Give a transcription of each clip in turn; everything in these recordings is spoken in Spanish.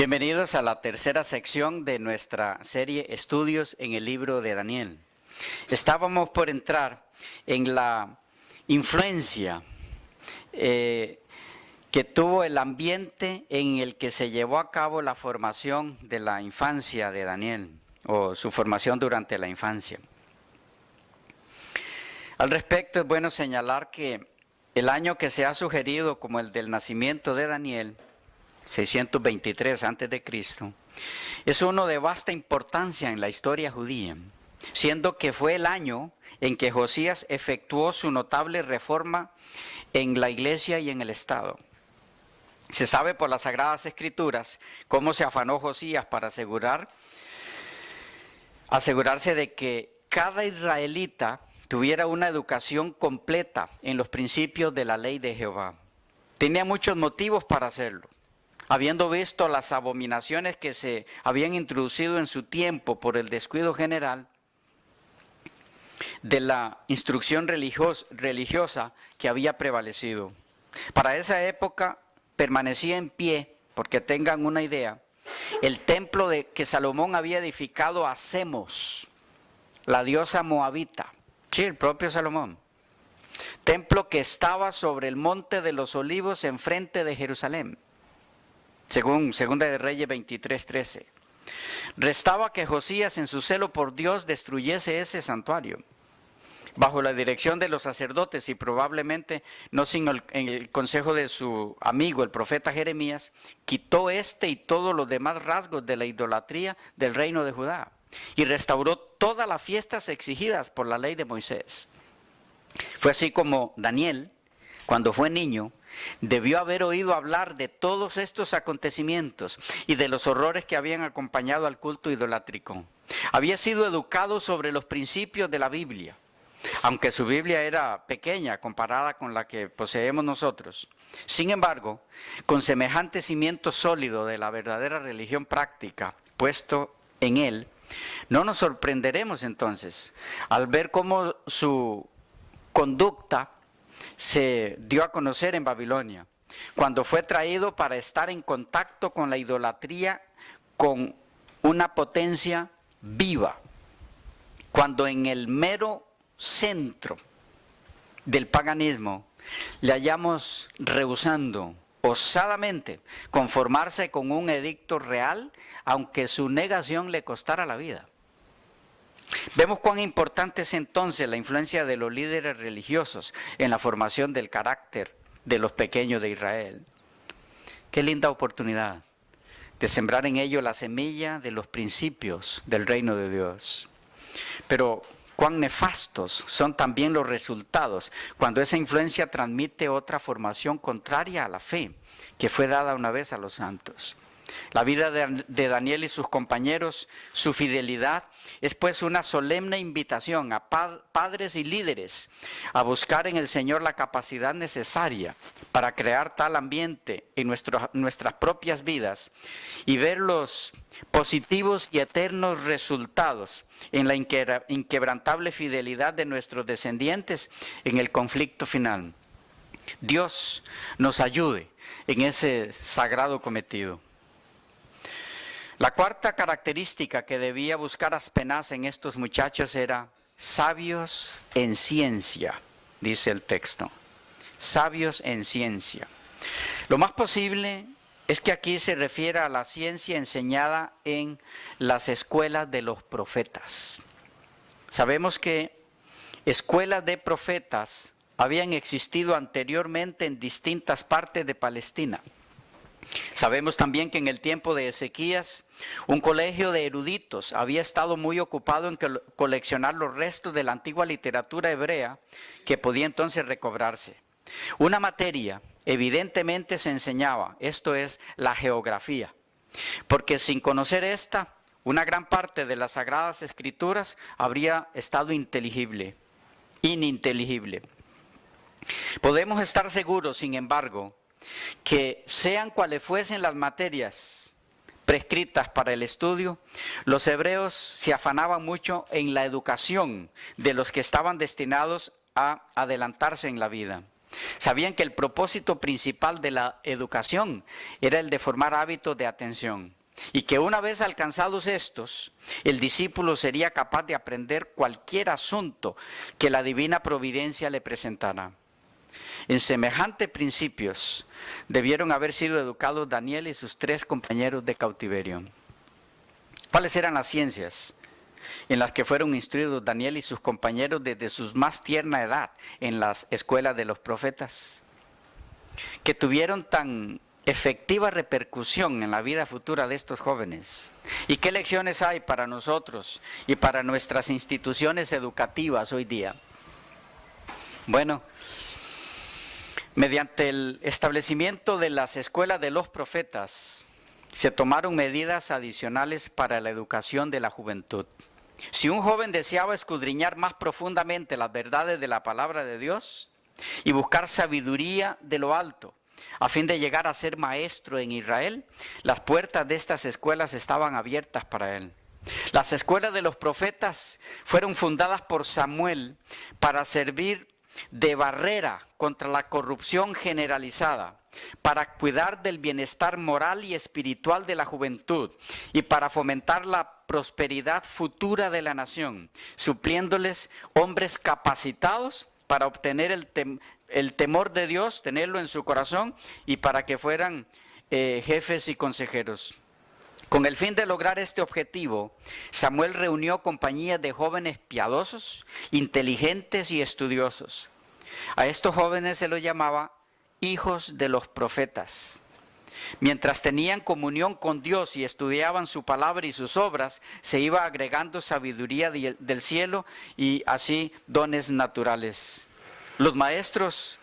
Bienvenidos a la tercera sección de nuestra serie Estudios en el libro de Daniel. Estábamos por entrar en la influencia que tuvo el ambiente en el que se llevó a cabo la formación de la infancia de Daniel, o su formación durante la infancia. Al respecto, es bueno señalar que el año que se ha sugerido como el del nacimiento de Daniel, 623 a.C., es uno de vasta importancia en la historia judía, siendo que fue el año en que Josías efectuó su notable reforma en la iglesia y en el Estado. Se sabe por las Sagradas Escrituras cómo se afanó Josías para asegurarse de que cada israelita tuviera una educación completa en los principios de la ley de Jehová. Tenía muchos motivos para hacerlo. Habiendo visto las abominaciones que se habían introducido en su tiempo por el descuido general de la instrucción religiosa que había prevalecido. Para esa época permanecía en pie, porque tengan una idea, el templo que Salomón había edificado a Semos, la diosa moabita. Sí, el propio Salomón. Templo que estaba sobre el monte de los olivos enfrente de Jerusalén. Según Segunda de Reyes 23:13. Restaba que Josías en su celo por Dios destruyese ese santuario, bajo la dirección de los sacerdotes y probablemente no sin el consejo de su amigo el profeta Jeremías, quitó y todos los demás rasgos de la idolatría del reino de Judá y restauró todas las fiestas exigidas por la ley de Moisés. Fue así como Daniel, cuando fue niño, debió haber oído hablar de todos estos acontecimientos y de los horrores que habían acompañado al culto idolátrico. Había sido educado sobre los principios de la Biblia, aunque su Biblia era pequeña comparada con la que poseemos nosotros. Sin embargo, con semejante cimiento sólido de la verdadera religión práctica puesto en él, no nos sorprenderemos entonces al ver cómo su conducta se dio a conocer en Babilonia, cuando fue traído para estar en contacto con la idolatría con una potencia viva, cuando en el mero centro del paganismo le hallamos rehusando osadamente conformarse con un edicto real, aunque su negación le costara la vida. Vemos cuán importante es entonces la influencia de los líderes religiosos en la formación del carácter de los pequeños de Israel. Qué linda oportunidad de sembrar en ellos la semilla de los principios del reino de Dios. Pero cuán nefastos son también los resultados cuando esa influencia transmite otra formación contraria a la fe que fue dada una vez a los santos. La vida de Daniel y sus compañeros, su fidelidad, es pues una solemne invitación a padres y líderes a buscar en el Señor la capacidad necesaria para crear tal ambiente en nuestras propias vidas y ver los positivos y eternos resultados en la inquebrantable fidelidad de nuestros descendientes en el conflicto final. Dios nos ayude en ese sagrado cometido. La cuarta característica que debía buscar Aspenaz en estos muchachos era sabios en ciencia, dice el texto. Sabios en ciencia. Lo más posible es que aquí se refiere a la ciencia enseñada en las escuelas de los profetas. Sabemos que escuelas de profetas habían existido anteriormente en distintas partes de Palestina. Sabemos también que en el tiempo de Ezequías, un colegio de eruditos había estado muy ocupado en coleccionar los restos de la antigua literatura hebrea que podía entonces recobrarse. Una materia evidentemente se enseñaba, esto es la geografía, porque sin conocer esta, una gran parte de las Sagradas Escrituras habría estado ininteligible. Podemos estar seguros, sin embargo, que sean cuales fuesen las materias prescritas para el estudio, los hebreos se afanaban mucho en la educación de los que estaban destinados a adelantarse en la vida. Sabían que el propósito principal de la educación era el de formar hábitos de atención y que una vez alcanzados estos, el discípulo sería capaz de aprender cualquier asunto que la divina providencia le presentara. En semejantes principios debieron haber sido educados Daniel y sus 3 compañeros de cautiverio. ¿Cuáles eran las ciencias en las que fueron instruidos Daniel y sus compañeros desde su más tierna edad en las escuelas de los profetas, que tuvieron tan efectiva repercusión en la vida futura de estos jóvenes? ¿Y qué lecciones hay para nosotros y para nuestras instituciones educativas hoy día? Bueno, mediante el establecimiento de las escuelas de los profetas, se tomaron medidas adicionales para la educación de la juventud. Si un joven deseaba escudriñar más profundamente las verdades de la palabra de Dios y buscar sabiduría de lo alto, a fin de llegar a ser maestro en Israel, las puertas de estas escuelas estaban abiertas para él. Las escuelas de los profetas fueron fundadas por Samuel para servir de barrera contra la corrupción generalizada, para cuidar del bienestar moral y espiritual de la juventud y para fomentar la prosperidad futura de la nación, supliéndoles hombres capacitados para obtener el temor de Dios, tenerlo en su corazón, y para que fueran jefes y consejeros. Con el fin de lograr este objetivo, Samuel reunió compañías de jóvenes piadosos, inteligentes y estudiosos. A estos jóvenes se los llamaba hijos de los profetas. Mientras tenían comunión con Dios y estudiaban su palabra y sus obras, se iba agregando sabiduría del cielo y así dones naturales. Los maestros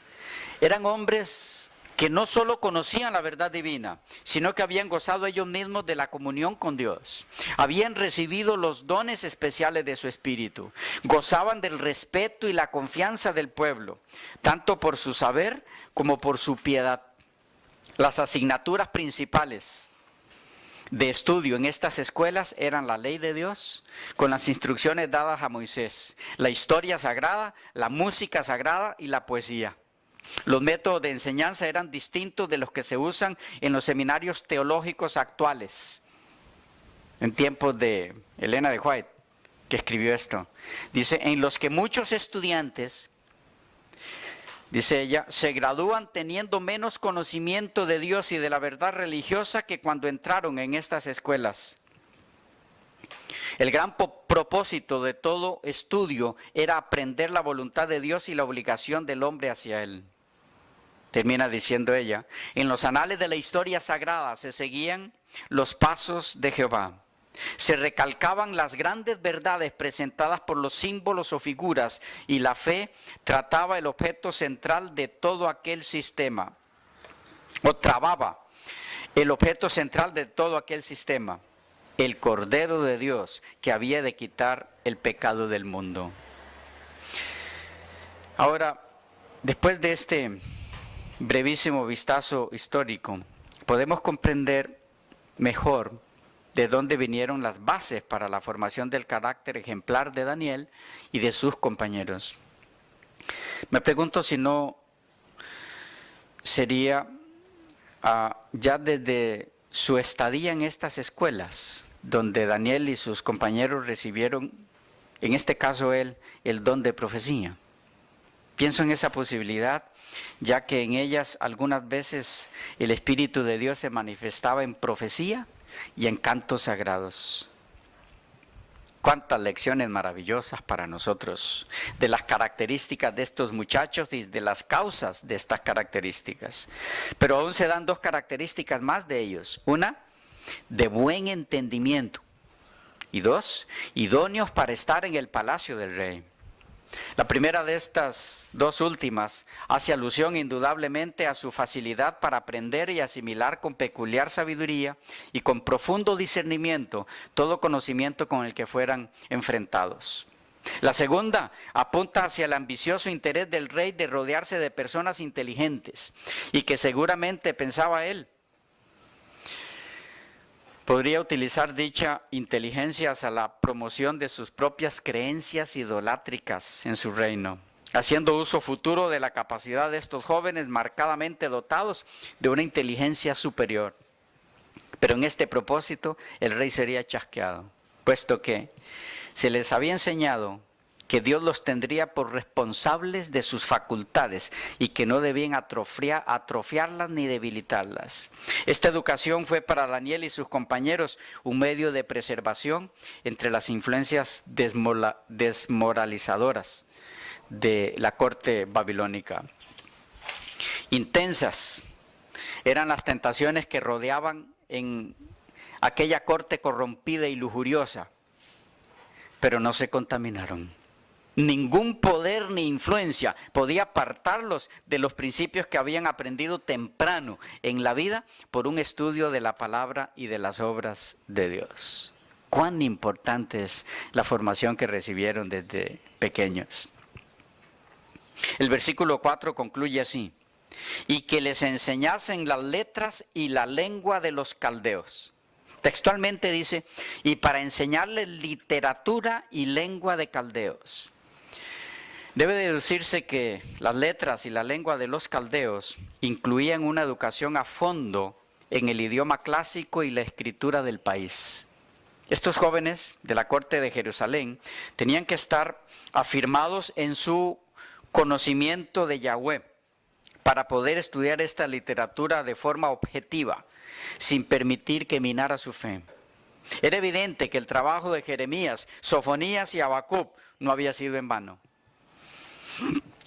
eran hombres que no solo conocían la verdad divina, sino que habían gozado ellos mismos de la comunión con Dios. Habían recibido los dones especiales de su espíritu. Gozaban del respeto y la confianza del pueblo, tanto por su saber como por su piedad. Las asignaturas principales de estudio en estas escuelas eran la ley de Dios, con las instrucciones dadas a Moisés, la historia sagrada, la música sagrada y la poesía. Los métodos de enseñanza eran distintos de los que se usan en los seminarios teológicos actuales, en tiempos de Elena de White, que escribió esto. Dice, en los que muchos estudiantes, dice ella, se gradúan teniendo menos conocimiento de Dios y de la verdad religiosa que cuando entraron en estas escuelas. El gran propósito de todo estudio era aprender la voluntad de Dios y la obligación del hombre hacia Él. Termina diciendo ella, en los anales de la historia sagrada se seguían los pasos de Jehová. Se recalcaban las grandes verdades presentadas por los símbolos o figuras, y la fe trataba el objeto central de todo aquel sistema, o trababa el objeto central de todo aquel sistema, el Cordero de Dios que había de quitar el pecado del mundo. Ahora, después de este brevísimo vistazo histórico, podemos comprender mejor de dónde vinieron las bases para la formación del carácter ejemplar de Daniel y de sus compañeros. Me pregunto si no sería ya desde su estadía en estas escuelas, donde Daniel y sus compañeros recibieron, en este caso él, el don de profecía. Pienso en esa posibilidad, ya que en ellas algunas veces el Espíritu de Dios se manifestaba en profecía y en cantos sagrados. Cuántas lecciones maravillosas para nosotros de las características de estos muchachos y de las causas de estas características. Pero aún se dan 2 características más de ellos. Una, de buen entendimiento. Y 2, idóneos para estar en el palacio del rey. La primera de estas 2 últimas hace alusión indudablemente a su facilidad para aprender y asimilar con peculiar sabiduría y con profundo discernimiento todo conocimiento con el que fueran enfrentados. La segunda apunta hacia el ambicioso interés del rey de rodearse de personas inteligentes y que seguramente, pensaba él, podría utilizar dicha inteligencia hacia la promoción de sus propias creencias idolátricas en su reino. haciendo uso futuro de la capacidad de estos jóvenes marcadamente dotados de una inteligencia superior. Pero en este propósito el rey sería chasqueado, puesto que se les había enseñado que Dios los tendría por responsables de sus facultades y que no debían atrofiarlas ni debilitarlas. Esta educación fue para Daniel y sus compañeros un medio de preservación entre las influencias desmoralizadoras de la corte babilónica. Intensas eran las tentaciones que rodeaban en aquella corte corrompida y lujuriosa, pero no se contaminaron. Ningún poder ni influencia podía apartarlos de los principios que habían aprendido temprano en la vida por un estudio de la palabra y de las obras de Dios. Cuán importante es la formación que recibieron desde pequeños. El versículo 4 concluye así: y que les enseñasen las letras y la lengua de los caldeos. Textualmente dice, y para enseñarles literatura y lengua de caldeos. Debe deducirse que las letras y la lengua de los caldeos incluían una educación a fondo en el idioma clásico y la escritura del país. Estos jóvenes de la corte de Jerusalén tenían que estar afirmados en su conocimiento de Yahweh para poder estudiar esta literatura de forma objetiva, sin permitir que minara su fe. Era evidente que el trabajo de Jeremías, Sofonías y Habacuc no había sido en vano.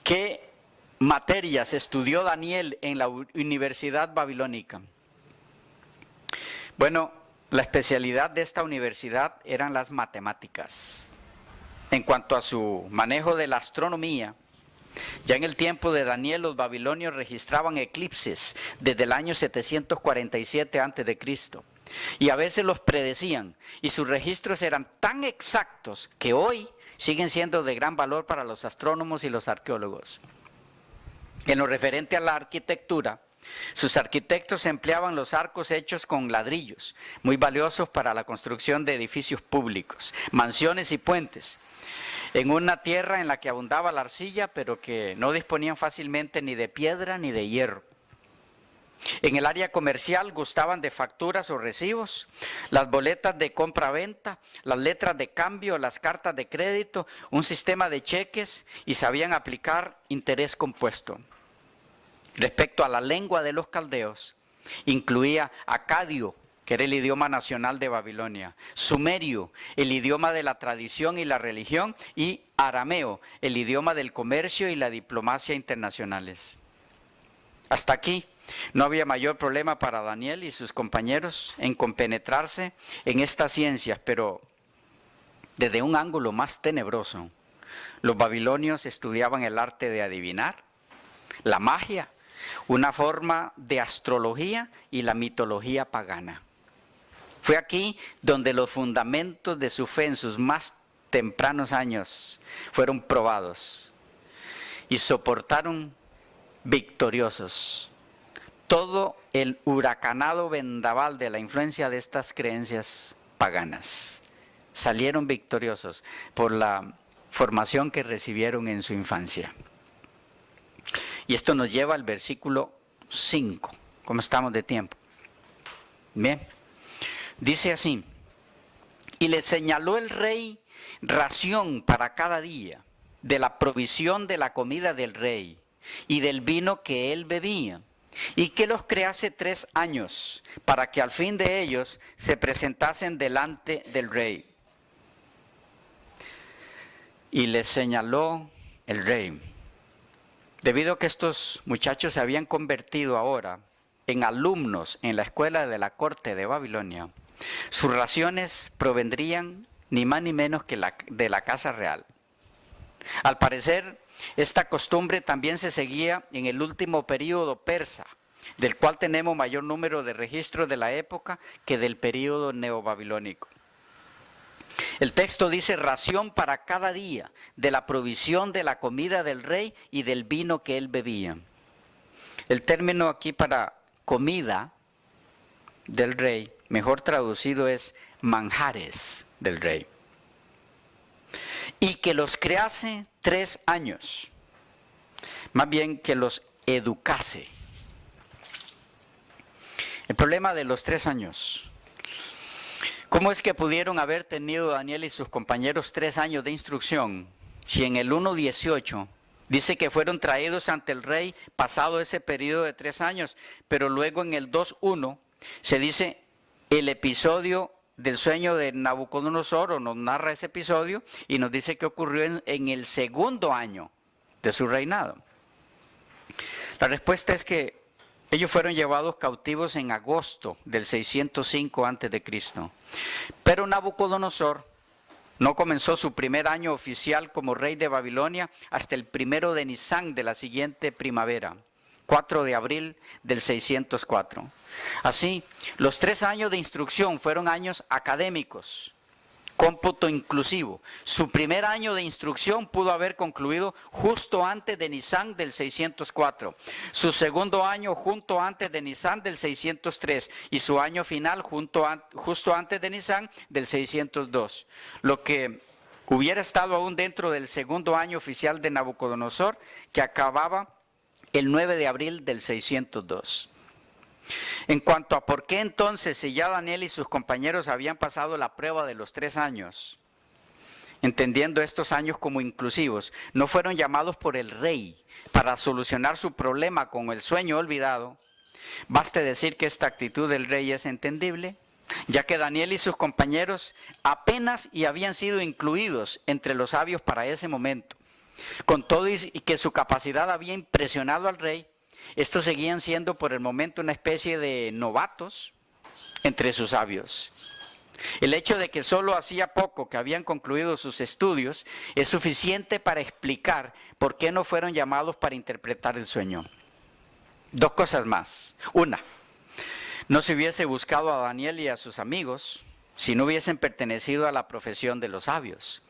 ¿Qué materias estudió Daniel en la Universidad Babilónica? Bueno, la especialidad de esta universidad eran las matemáticas. En cuanto a su manejo de la astronomía, ya en el tiempo de Daniel los babilonios registraban eclipses desde el año 747 a.C. y a veces los predecían, y sus registros eran tan exactos que hoy siguen siendo de gran valor para los astrónomos y los arqueólogos. En lo referente a la arquitectura, sus arquitectos empleaban los arcos hechos con ladrillos, muy valiosos para la construcción de edificios públicos, mansiones y puentes, en una tierra en la que abundaba la arcilla, pero que no disponían fácilmente ni de piedra ni de hierro. En el área comercial gustaban de facturas o recibos, las boletas de compra-venta, las letras de cambio, las cartas de crédito, un sistema de cheques, y sabían aplicar interés compuesto. Respecto a la lengua de los caldeos, incluía acadio, que era el idioma nacional de Babilonia, sumerio, el idioma de la tradición y la religión, y arameo, el idioma del comercio y la diplomacia internacionales. Hasta aquí no había mayor problema para Daniel y sus compañeros en compenetrarse en estas ciencias, pero desde un ángulo más tenebroso, los babilonios estudiaban el arte de adivinar, la magia, una forma de astrología y la mitología pagana. Fue aquí donde los fundamentos de su fe en sus más tempranos años fueron probados y soportaron victoriosos todo el huracanado vendaval de la influencia de estas creencias paganas. Salieron victoriosos por la formación que recibieron en su infancia. Y esto nos lleva al versículo 5. ¿Cómo estamos de tiempo? Bien. Dice así: y le señaló el rey ración para cada día de la provisión de la comida del rey y del vino que él bebía, y que los crease 3 años, para que al fin de ellos se presentasen delante del rey. Y les señaló el rey. Debido a que estos muchachos se habían convertido ahora en alumnos en la escuela de la corte de Babilonia, sus raciones provendrían ni más ni menos que de la casa real. Al parecer, esta costumbre también se seguía en el último período persa, del cual tenemos mayor número de registros de la época que del período neobabilónico. El texto dice ración para cada día de la provisión de la comida del rey y del vino que él bebía. El término aquí para comida del rey, mejor traducido, es manjares del rey. Y que los crease 3 años. más bien que los educase. El problema de los 3 años. ¿Cómo es que pudieron haber tenido Daniel y sus compañeros 3 años de instrucción si en el 1:18 dice que fueron traídos ante el rey pasado ese periodo de 3 años, pero luego en el 2:1 se dice el episodio del sueño de Nabucodonosor, o nos narra ese episodio y nos dice que ocurrió en el 2.º año de su reinado? La respuesta es que ellos fueron llevados cautivos en agosto del 605 a.C. Pero Nabucodonosor no comenzó su primer año oficial como rey de Babilonia hasta el 1 de Nisán de la siguiente primavera, 4 de abril del 604. Así, los 3 años de instrucción fueron años académicos, cómputo inclusivo. Su primer año de instrucción pudo haber concluido justo antes de Nisán del 604. Su segundo año justo antes de Nisán del 603. Y su año final justo antes de Nisán del 602. Lo que hubiera estado aún dentro del segundo año oficial de Nabucodonosor, que acababa el 9 de abril del 602. En cuanto a por qué entonces, si ya Daniel y sus compañeros habían pasado la prueba de los 3 años, entendiendo estos años como inclusivos, no fueron llamados por el rey para solucionar su problema con el sueño olvidado, baste decir que esta actitud del rey es entendible, ya que Daniel y sus compañeros apenas y habían sido incluidos entre los sabios para ese momento. Con todo y que su capacidad había impresionado al rey, estos seguían siendo por el momento una especie de novatos entre sus sabios. El hecho de que solo hacía poco que habían concluido sus estudios es suficiente para explicar por qué no fueron llamados para interpretar el sueño. 2 cosas más. Una, no se hubiese buscado a Daniel y a sus amigos si no hubiesen pertenecido a la profesión de los sabios.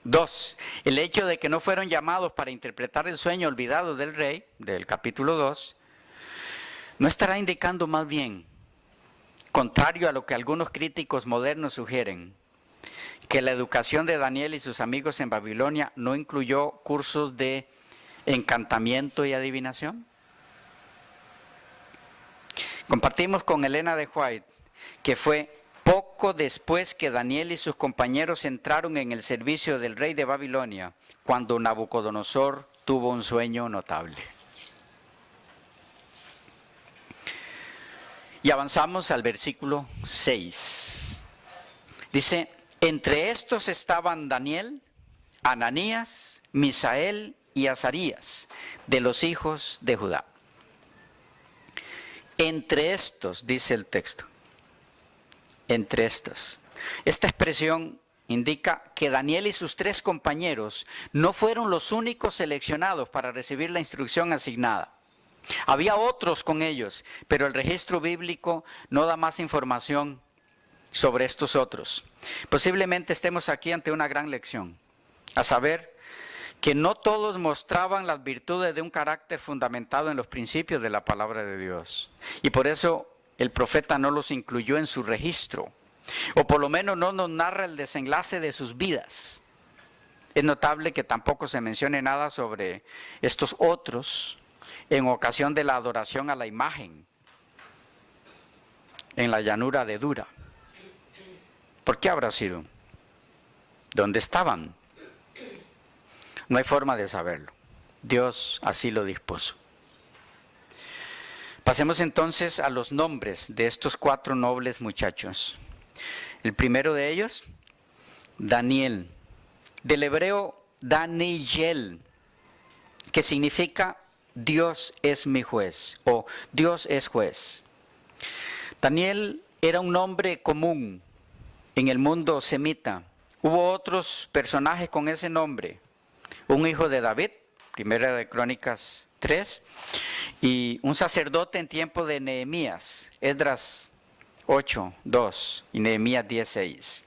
2, el hecho de que no fueron llamados para interpretar el sueño olvidado del rey, del capítulo 2, no estará indicando más bien, contrario a lo que algunos críticos modernos sugieren, que la educación de Daniel y sus amigos en Babilonia no incluyó cursos de encantamiento y adivinación. Compartimos con Elena de White que fue poco después que Daniel y sus compañeros entraron en el servicio del rey de Babilonia, cuando Nabucodonosor tuvo un sueño notable. Y avanzamos al versículo 6. Dice, entre estos estaban Daniel, Ananías, Misael y Azarías, de los hijos de Judá. Entre estos, dice el texto. Entre estos. Esta expresión indica que Daniel y sus 3 compañeros no fueron los únicos seleccionados para recibir la instrucción asignada. Había otros con ellos, pero el registro bíblico no da más información sobre estos otros. Posiblemente estemos aquí ante una gran lección, a saber que no todos mostraban las virtudes de un carácter fundamentado en los principios de la palabra de Dios. Y por eso el profeta no los incluyó en su registro, o por lo menos no nos narra el desenlace de sus vidas. Es notable que tampoco se mencione nada sobre estos otros en ocasión de la adoración a la imagen en la llanura de Dura. ¿Por qué habrá sido? ¿Dónde estaban? No hay forma de saberlo. Dios así lo dispuso. Pasemos entonces a los nombres de estos 4 nobles muchachos. El primero de ellos, Daniel, del hebreo Daniel, que significa Dios es mi juez o Dios es juez. Daniel era un nombre común en el mundo semita. Hubo otros personajes con ese nombre. Un hijo de David, Primera de Crónicas 3, y un sacerdote en tiempo de Nehemías, Esdras 8:2 y Nehemías 10:6.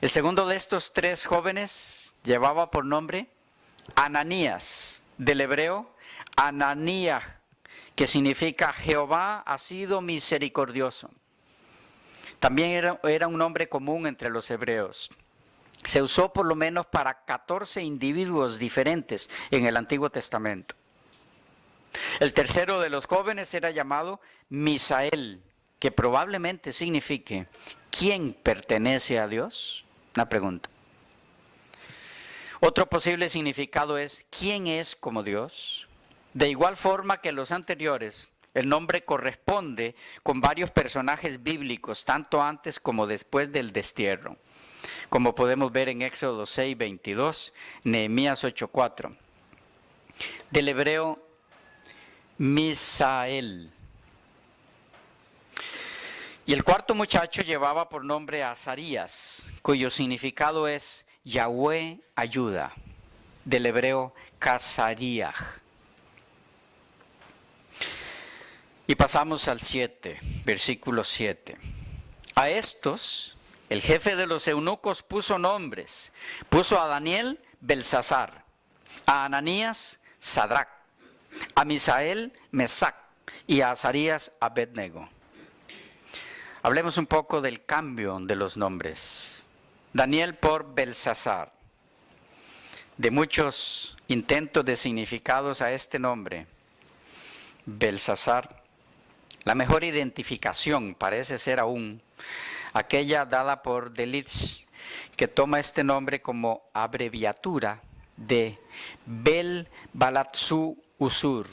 El segundo de estos 3 jóvenes llevaba por nombre Ananías, del hebreo Ananías, que significa Jehová ha sido misericordioso. También era un nombre común entre los hebreos. se usó por lo menos para 14 individuos diferentes en el Antiguo Testamento. El tercero de los jóvenes era llamado Misael, que probablemente signifique ¿quién pertenece a Dios? Una pregunta. Otro posible significado es ¿quién es como Dios? De igual forma que los anteriores, el nombre corresponde con varios personajes bíblicos, tanto antes como después del destierro, como podemos ver en Éxodo 6:22, Nehemías 8:4. Del hebreo Misael. Y el cuarto muchacho llevaba por nombre Azarías, cuyo significado es Yahweh ayuda, del hebreo Casariah. Y pasamos al 7, versículo 7. A estos, el jefe de los eunucos puso nombres. Puso a Daniel, Belsasar, a Ananías, Sadrac, a Misael, Mesac, y a Azarías, Abednego. Hablemos un poco del cambio de los nombres. Daniel por Belsasar. De muchos intentos de significados a este nombre, Belsasar, la mejor identificación parece ser aún aquella dada por Delitzsch, que toma este nombre como abreviatura de Bel Balatsu Usur.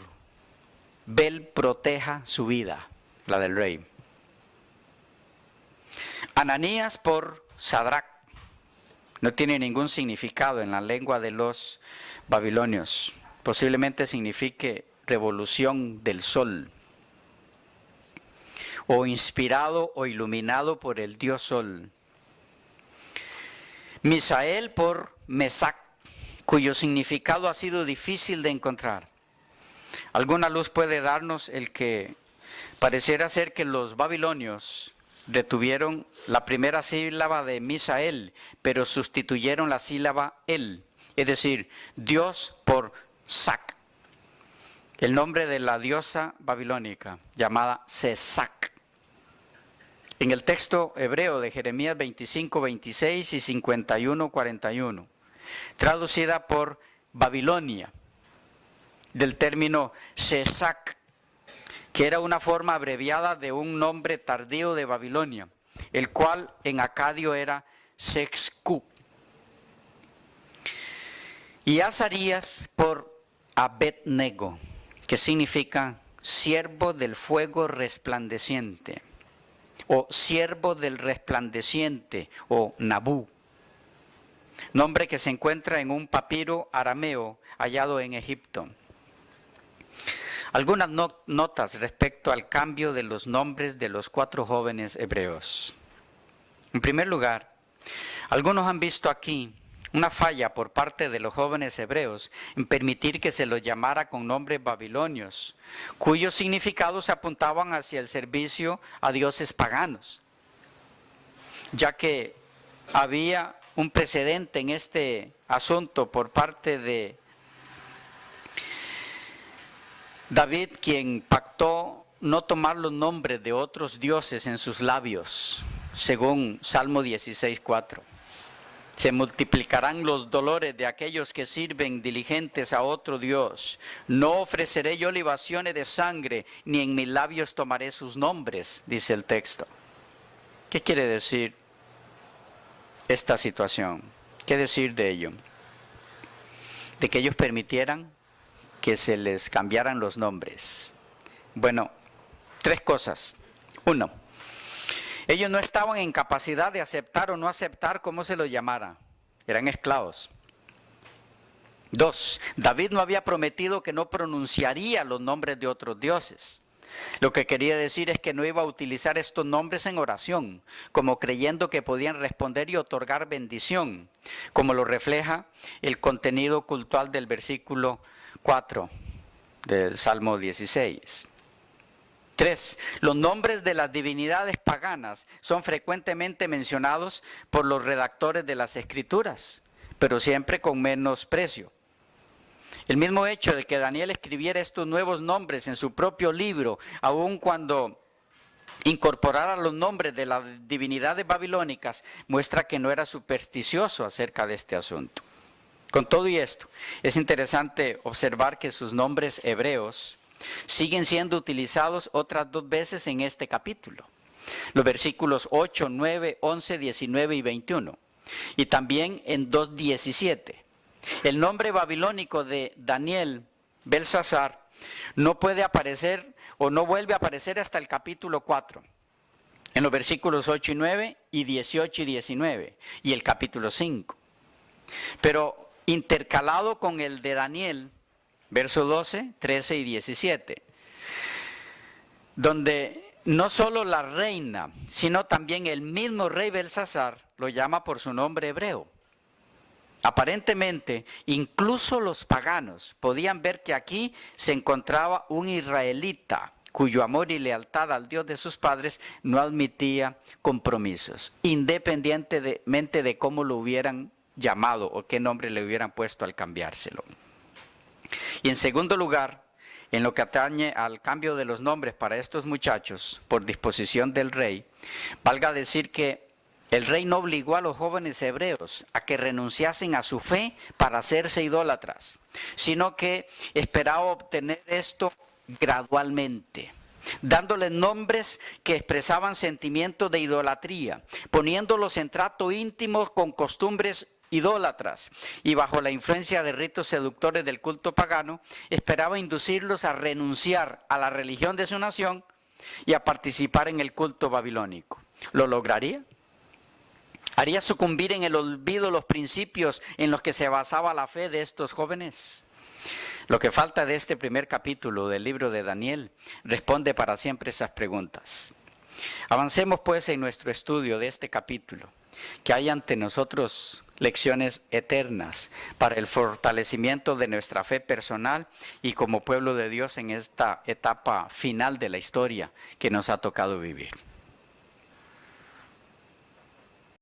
Bel proteja su vida, la del rey. Ananías por Sadrac. No tiene ningún significado en la lengua de los babilonios. Posiblemente signifique revolución del sol, o inspirado o iluminado por el dios sol. Misael por Mesac, cuyo significado ha sido difícil de encontrar. Alguna luz puede darnos el que pareciera ser que los babilonios retuvieron la primera sílaba de Misael, pero sustituyeron la sílaba el, es decir, Dios por Sac, el nombre de la diosa babilónica llamada Sesac. En el texto hebreo de Jeremías 25:26 y 51:41, traducida por Babilonia, del término Sesac, que era una forma abreviada de un nombre tardío de Babilonia, el cual en acadio era Sexcu. Y Azarías por Abednego, que significa siervo del fuego resplandeciente, o siervo del resplandeciente, o Nabú, nombre que se encuentra en un papiro arameo hallado en Egipto. Algunas notas respecto al cambio de los nombres de los 4 jóvenes hebreos. En primer lugar, algunos han visto aquí una falla por parte de los jóvenes hebreos en permitir que se los llamara con nombres babilonios, cuyos significados apuntaban hacia el servicio a dioses paganos, ya que había un precedente en este asunto por parte de David, quien pactó no tomar los nombres de otros dioses en sus labios, según Salmo 16:4. Se multiplicarán los dolores de aquellos que sirven diligentes a otro Dios. No ofreceré yo libaciones de sangre, ni en mis labios tomaré sus nombres, dice el texto. ¿Qué quiere decir esta situación? ¿Qué decir de ello? De que ellos permitieran que se les cambiaran los nombres. Bueno, 3 cosas. 1, ellos no estaban en capacidad de aceptar o no aceptar cómo se los llamara. Eran esclavos. 2, David no había prometido que no pronunciaría los nombres de otros dioses. Lo que quería decir es que no iba a utilizar estos nombres en oración, como creyendo que podían responder y otorgar bendición, como lo refleja el contenido cultural del versículo 4 del Salmo 16. 3, los nombres de las divinidades paganas son frecuentemente mencionados por los redactores de las Escrituras, pero siempre con menosprecio. El mismo hecho de que Daniel escribiera estos nuevos nombres en su propio libro, aun cuando incorporar a los nombres de las divinidades babilónicas muestra que no era supersticioso acerca de este asunto. Con todo y esto, es interesante observar que sus nombres hebreos siguen siendo utilizados otras 2 veces en este capítulo. Los versículos 8, 9, 11, 19 y 21. Y también en 2:17. El nombre babilónico de Daniel, Belsasar, no puede aparecer o no vuelve a aparecer hasta el capítulo 4. En los versículos 8 y 9 y 18 y 19. Y el capítulo 5. Pero intercalado con el de Daniel, verso 12, 13 y 17, donde no solo la reina, sino también el mismo rey Belsasar lo llama por su nombre hebreo. Aparentemente, incluso los paganos podían ver que aquí se encontraba un israelita cuyo amor y lealtad al Dios de sus padres no admitía compromisos, independientemente de cómo lo hubieran llamado o qué nombre le hubieran puesto al cambiárselo. Y en segundo lugar, en lo que atañe al cambio de los nombres para estos muchachos por disposición del rey, valga decir que el rey no obligó a los jóvenes hebreos a que renunciasen a su fe para hacerse idólatras, sino que esperaba obtener esto gradualmente, dándoles nombres que expresaban sentimientos de idolatría, poniéndolos en trato íntimo con costumbres idólatras, y bajo la influencia de ritos seductores del culto pagano, esperaba inducirlos a renunciar a la religión de su nación y a participar en el culto babilónico. ¿Lo lograría? ¿Haría sucumbir en el olvido los principios en los que se basaba la fe de estos jóvenes? Lo que falta de este primer capítulo del libro de Daniel responde para siempre esas preguntas. Avancemos pues en nuestro estudio de este capítulo, que hay ante nosotros lecciones eternas para el fortalecimiento de nuestra fe personal y como pueblo de Dios en esta etapa final de la historia que nos ha tocado vivir.